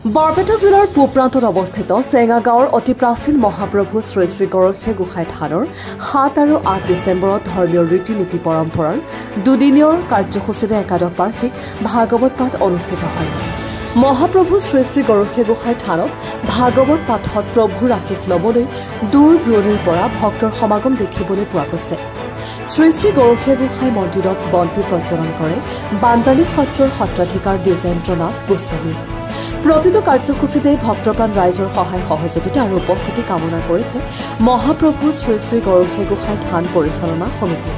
বৰপেটা জিলাৰ পূব প্ৰান্তত অৱস্থিত চেঙা গাঁৱৰ অতি প্ৰাচীন মহাপ্ৰভু শ্ৰী শ্ৰী গৰখীয়া গোসাঁই থানৰ ৭ আৰু ৮ ডিচেম্বৰত ধৰ্মীয় ৰীতি নীতি পৰম্পৰাৰ দুদিনীয় কাৰ্যসূচীৰে একাদশ বাৰ্ষিক ভাগৱত পাঠ অনুষ্ঠিত হয়। মহাপ্ৰভু শ্ৰী শ্ৰী গৰখীয়া গোসাঁই থানত ভাগৱত পাঠত প্ৰভুৰ আশীষ ল'বলৈ দূৰ দূৰণিৰ পৰা ভক্তৰ সমাগম দেখিবলৈ পোৱা গৈছে। শ্ৰী শ্ৰী গৰখীয়া গোসাঁই মন্দিৰত বন্তি প্ৰজ্বলন কৰে বান্দালী সত্ৰৰ সত্ৰাধিকাৰ দ্বিজেন্দ্ৰনাথ গোস্বামী। প্ৰতিটো কাৰ্যসূচীতে ভক্তপ্ৰাণ ৰাইজৰ সহায় সহযোগিতা আৰু উপস্থিতি কামনা কৰিছে মহাপ্ৰভু শ্ৰী শ্ৰী গৰখীয়া গোসাঁই থান পৰিচালনা সমিতিয়ে।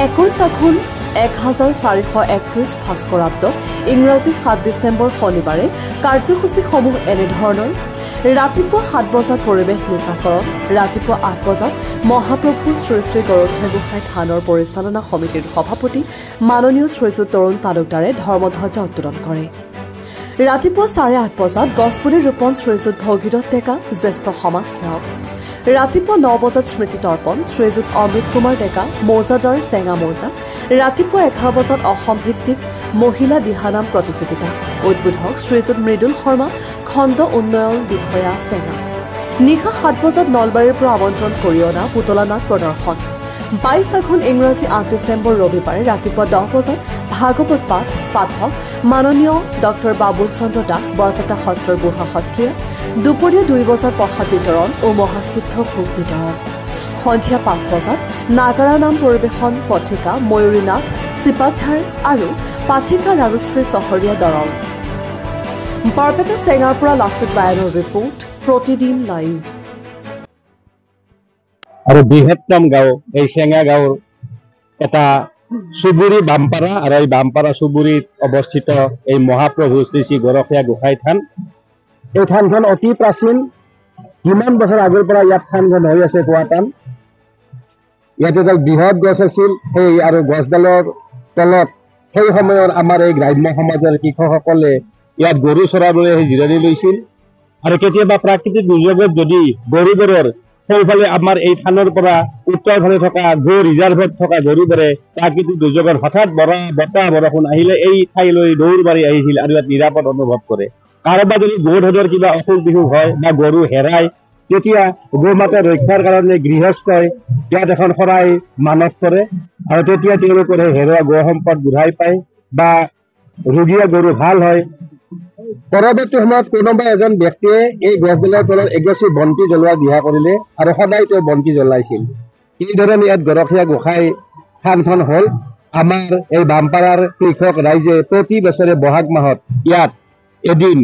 21 আঘোণ 1431 ভাস্কৰাব্দ ইংৰাজী 7 ডিচেম্বৰ শনিবাৰে কাৰ্যসূচীসমূহ এনেধৰণৰ: ৰাতিপুৱা 7 বজাত পৰিৱেশ নিকাকৰণ, ৰাতিপুৱা 8 বজাত মহাপ্ৰভু শ্ৰী শ্ৰী গৰখীয়া গোসাঁই থানৰ পৰিচালনা সমিতিৰ সভাপতি মাননীয় শ্ৰীযুত তৰুণ তালুকদাৰে ধৰ্মধ্বজা উত্তোলন কৰে। ৰাতিপুৱা 8:30 বজাত গছপুলি ৰোপণ শ্ৰীযুত ভগীৰথ ডেকা জ্যেষ্ঠ সমাজসেৱক। ৰাতিপুৱা 9 বজাত স্মৃতি তৰ্পণ শ্ৰীযুত অমৃত কুমাৰ ডেকা মৌজাদাৰ চেঙা মৌজা। ৰাতিপুৱা 11 বজাত অসম ভিত্তিক মহিলা দিহানাম প্ৰতিযোগিতা। উদ্বোধক শ্ৰীযুত মৃদুল শৰ্মা খণ্ড উন্নয়ন বিষয়া চেঙা। নিশা 7 বজাত নলবাৰীৰ পৰা আমন্ত্ৰণ কৰি অনা পুতলা নাট প্ৰদৰ্শন। 22 আঘোণ ইংৰাজী 8 ডিচেম্বৰ ৰবিবাৰে ৰাতিপুৱা 10 বজাত ভাগৱত পাঠ পাঠক মাননীয় ডক্টৰ বাবুল চন্দ্ৰ দাস বৰপেটা সত্ৰৰ বুঢ়া সত্ৰীয়া। দুপৰীয়া 2 বজাত প্ৰসাদ বিতৰণ ও মহাসিদ্ধ ভোগ বিতৰণ। সন্ধিয়া 5 বজাত নাগাৰা নাম পৰিৱেশন পথিকা ময়ূৰী নাথ চিপাঝাৰ আৰু পাঠিকা ৰাজশ্ৰী চহৰীয়া দৰং। বৰপেটা চেঙাৰ পৰা লাচিত বায়নৰ ৰিপৰ্ট প্ৰতিদিন লাইভ। আৰু বৃহত্তম গাঁও এই চেঙা গাঁৱৰ এটা চুবুৰী বামপাৰা আৰু এই বামপাৰা চুবুৰীত অৱস্থিত এই মহাপ্ৰভু শ্ৰী শ্ৰী গৰখীয়া গোসাঁই থান। এই থানখন অতি প্ৰাচীন। কিমান বছৰ আগৰ পৰা ইয়াত থানখন হৈ আছে কোৱা টান। ইয়াত এডাল বৃহৎ গছ আছিল, সেই আৰু গছডালৰ তলত সেই সময়ৰ আমাৰ এই গ্ৰাম্য সমাজৰ কৃষকসকলে ইয়াত গৰু চৰাবলৈ জিৰণি লৈছিল। আৰু কেতিয়াবা প্ৰাকৃতিক দুৰ্যোগত যদি গৰুবোৰৰ সোঁফালে আমাৰ এই থানৰ পৰা উত্তৰ ফালে থকা গো ৰিজাৰ্ভত থকা গৰুবোৰে প্ৰাকৃতিক দুৰ্যোগত হঠাৎ বতাহ বৰষুণ আহিলে এই ঠাইলৈ দৌৰ মাৰি আহিছিল আৰু ইয়াত নিৰাপদ অনুভৱ কৰে। কাৰোবাৰ যদি গৰুধনৰ কিবা অসুখ বিসুখ হয় বা গৰু হেৰাই, তেতিয়া গোমাতা ৰক্ষাৰ কাৰণে গৃহস্থই ইয়াত এখন শৰাই মানস কৰে আৰু তেতিয়া তেওঁলোকৰ হেৰুৱা গো সম্পদ ঘূৰাই পায় বা ৰোগীয়া গৰু ভাল হয়। পৰৱৰ্তী সময়ত কোনোবা এজন ব্যক্তিয়ে এই গছডালৰ তলত এগছি বন্তি জ্বলোৱা দিহা কৰিলে আৰু সদায় তেওঁ বন্তি জ্বলাইছিল। এইধৰণে ইয়াত গৰখীয়া গোসাঁই থানখন হ'ল। আমাৰ এই বামপাৰাৰ কৃষক ৰাইজে প্ৰতি বছৰে বহাগ মাহত ইয়াত এদিন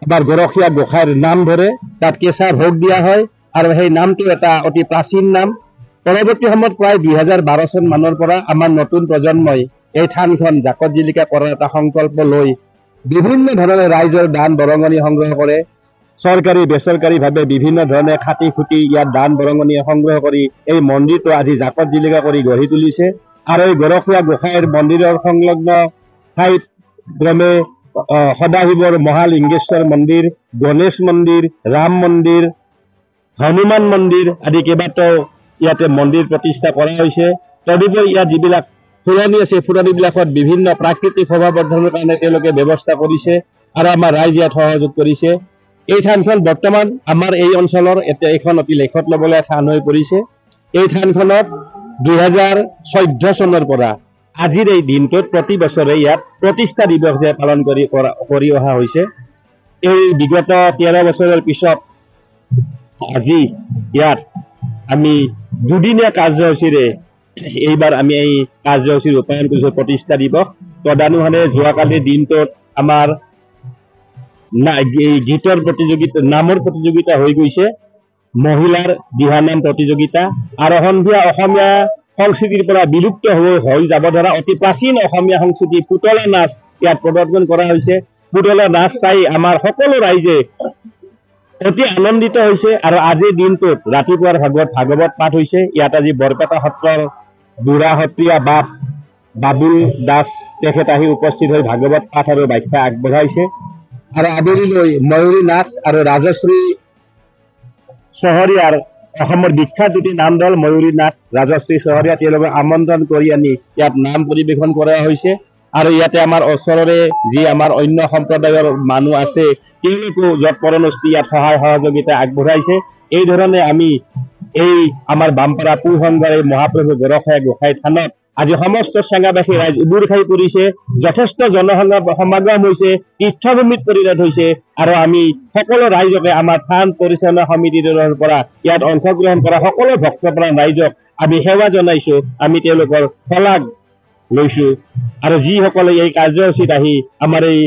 আমাৰ গৰখীয়া গোসাঁইৰ নাম ধৰে, তাত কেঁচা ভোগ দিয়া হয় আৰু সেই নামটো এটা অতি প্ৰাচীন নাম। পৰৱৰ্তী সময়ত প্ৰায় 2012 চন মানৰ পৰা আমাৰ নতুন প্ৰজন্মই এই থানখন জাকত জিলিকা কৰাৰ এটা সংকল্প লৈ বিভিন্ন ধৰণে ৰাইজৰ দান বৰঙণি সংগ্ৰহ কৰে। চৰকাৰী বেচৰকাৰীভাৱে বিভিন্ন ধৰণে খাটি খুটি ইয়াত দান বৰঙণি সংগ্ৰহ কৰি এই মন্দিৰটো আজি জাকত জিলিকা কৰি গঢ়ি তুলিছে। আৰু এই গৰখীয়া গোসাঁইৰ মন্দিৰৰ সংলগ্ন ঠাইত ক্ৰমে সদাশিৱৰ মহালিংগেশ্বৰ মন্দিৰ, গণেশ মন্দিৰ, ৰাম মন্দিৰ, হনুমান মন্দিৰ আদি কেইবাটাও ইয়াতে মন্দিৰ প্ৰতিষ্ঠা কৰা হৈছে। তদুপৰি ইয়াত যিবিলাক ফুলনি আছে, ফুলনিবিলাকত বিভিন্ন প্ৰাকৃতিক শোভাবৰ্ধনৰ কাৰণে তেওঁলোকে ব্যৱস্থা কৰিছে আৰু আমাৰ ৰাইজ ইয়াত সহযোগ কৰিছে। এই থানখন বৰ্তমান আমাৰ এই অঞ্চলৰ এতিয়া এখন অতি লেখত ল'বলগীয়া থান হৈ পৰিছে। এই থানখনত 2014 চনৰ পৰা আজিৰ এই দিনটোত প্ৰতি বছৰে ইয়াত প্ৰতিষ্ঠা দিৱস যে পালন কৰি অহা হৈছে। এই বিগত 13 বছৰৰ পিছত আজি ইয়াত আমি দুদিনীয়া কাৰ্যসূচীৰে এইবাৰ আমি এই কাৰ্যসূচী ৰূপায়ণ কৰিছোঁ প্ৰতিষ্ঠা দিৱস। তদানুসাৰে যোৱাকালিৰ দিনটোত আমাৰ গীতৰ প্ৰতিযোগিতা, নামৰ প্ৰতিযোগিতা হৈ গৈছে, মহিলাৰ দিহানাম প্ৰতিযোগিতা আৰু সন্ধিয়া অসমীয়া সংস্কৃতিৰ পৰা বিলুপ্ত হৈ যাব ধৰা অতি প্ৰাচীন অসমীয়া সংস্কৃতি পুতলা নাচ ইয়াত প্ৰদৰ্শন কৰা হৈছে। পুতলা নাচ চাই আমাৰ সকলো ৰাইজে অতি আনন্দিত হৈছে। আৰু আজিৰ দিনটোত ৰাতিপুৱাৰ ভাগৱত পাঠ হৈছে। ইয়াত আজি বৰপেটা সত্ৰৰ বুঢ়া সত্ৰীয়া বাবুল দাস তেখেত আহি উপস্থিত হৈ ভাগৱত পাঠ আৰু ব্যাখ্যা আগবঢ়াইছে। আৰু আবেলিলৈ ময়ূৰী নাথ আৰু ৰাজশ্ৰী চহৰীয়াৰ অসমৰ বিখ্যাত দুটি নাম দল ময়ূৰী নাথ, ৰাজশ্ৰী চহৰীয়া তেওঁলোকক আমন্ত্ৰণ কৰি আনি ইয়াত নাম পৰিৱেশন কৰা হৈছে। আৰু ইয়াতে আমাৰ ওচৰৰে যি আমাৰ অন্য সম্প্ৰদায়ৰ মানুহ আছে তেওঁলোকো যত পৰণস্তি ইয়াত সহায় সহযোগিতা আগবঢ়াইছে। এই ধৰণে আমি এই আমাৰ বামপাৰা পুহংগাৰ এই মহাপ্ৰভু গৰখীয়া গোসাঁই থানত আজি সমস্ত চেঙাবাসী ৰাইজ উবুৰ খাই পৰিছে, যথেষ্ট সমাগম হৈছে, তীৰ্থভূমিত পৰিণত হৈছে। আৰু আমি সকলো ৰাইজকে আমাৰ থান পৰিচালনা সমিতিৰ পৰা ইয়াত অংশগ্ৰহণ কৰা সকলো ভক্তপ্ৰাণ ৰাইজক আমি সেৱা জনাইছো, আমি তেওঁলোকৰ শলাগ লৈছো। আৰু যিসকলে এই কাৰ্যসূচীত আহি আমাৰ এই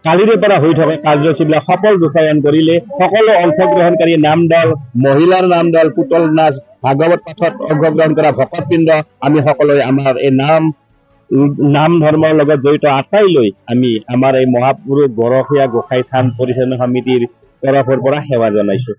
কালিৰে পৰা হৈ থকা কাৰ্যসূচীবিলাক সফল ৰূপায়ণ কৰিলে, সকলো অংশগ্ৰহণকাৰী নামদল, মহিলাৰ নামদল, পুতল নাচ, ভাগৱত পাঠত অংশগ্ৰহণ কৰা ভকতবৃন্দ, আমি সকলোৱে আমাৰ এই নাম ধৰ্মৰ লগত জড়িত আটাই লৈ আমি আমাৰ এই মহাপুৰুষ গৰখীয়া গোসাঁই থান পৰিচালনা সমিতিৰ তৰফৰ পৰা সেৱা জনাইছো।